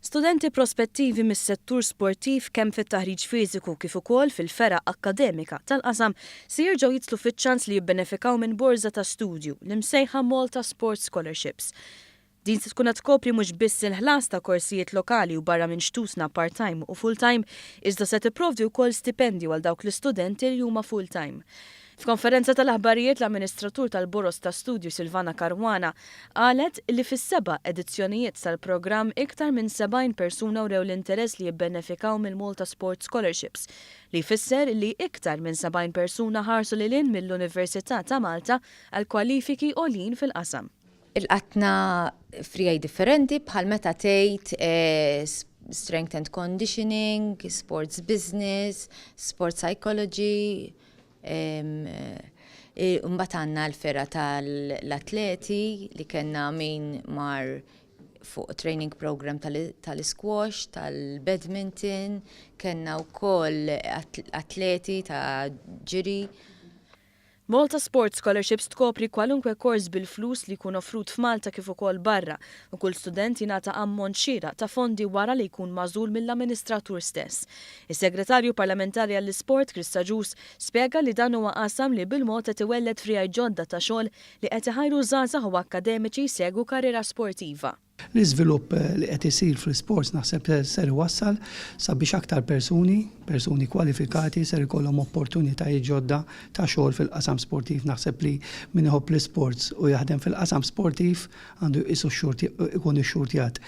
Studenti prospettivi mis-settur sportiv kemm fit-taħriġ fiżiku kif ukoll fil-fera akkademika tal-qasam se jerġgħu jitlu fiċ-ċans li jibbenefikaw minn borża ta' studju li msejħa Malta Sports Scholarships. Din se tkun qed tkopri mhux biss il-ħlas ta' korsijiet lokali u barra minn xtusna part-time u full-time, iżda se tipprovdi wkoll stipendju għal dawk l-istudenti li huma full-time. F'konferenza tal-aħbarijiet l-amministratur tal-Boros ta' Studju Silvana Karwana qalet li fis-7 edizzjonijiet tal-programm iktar minn 70 persuna wrew l-interess li jibbenefikaw mill-Malta Sports Scholarships li jfisser li iktar minn 70 persuna ħarsu lilin mill-Università ta' Malta għal kwalifiki għolin fil-qasam. Il-qatna frijaj differenti bħal meta tgħid strength and conditioning, sports business, sports psychology, mbagħad għandna l-fera tal-atleti li kellna min mar fuq training program tal-squash, tal-badminton, kellna wkoll atleti ta' ġiri. Malta Sports Scholarships tkopri kwalunkwe kors bil-flus li jkun offrut f'Malta kif ukoll barra u kull student jingħata ammont xieraq ta' fondi wara li jkun magħżul mill-amministratur stess. Is-Segretarju Parlamentari għall-Isport Krista Ġus spjega li dan huwa qasam li bil-mod qed iwellet frijaj ġodda ta' xogħol li qed iħajru żgħażagħ u akademiċi jsegwu karriera sportiva. L-iżvilupp li qed isir fl-isports naħseb ser iwassal sabiex aktar persuni kwalifikati ser ikollhom opportunitajiet ġodda ta' xogħol fil-qasam sportiv. Naħseb li min iħobb l-isports u jaħdem fil-qasam sportiv għandu ikun ixxurtjat.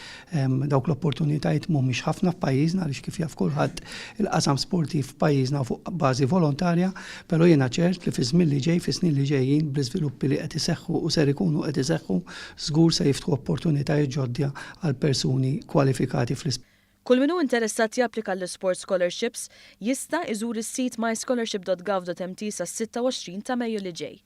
Dawk l-opportunitajiet mhumiex ħafna f'pajjiżna għaliex kif jaf kulħadd il-qasam sportiv f'pajjiżna fuq bażi volontarja, però jiena ċert li fi żmien li ġej, fi snin li ġejjin bl-iżviluppi li qed iseħħu u ser ikunu qed iseħħu żgur se jiftħu opportunitajiet ġodda għal persuni kwalifikati fl-isport. Kull min hu interessat japplika l-Sports Scholarships jista' iżur is-sit myscholarship.gov.mt sa' 26 ta' Mejju li ġej.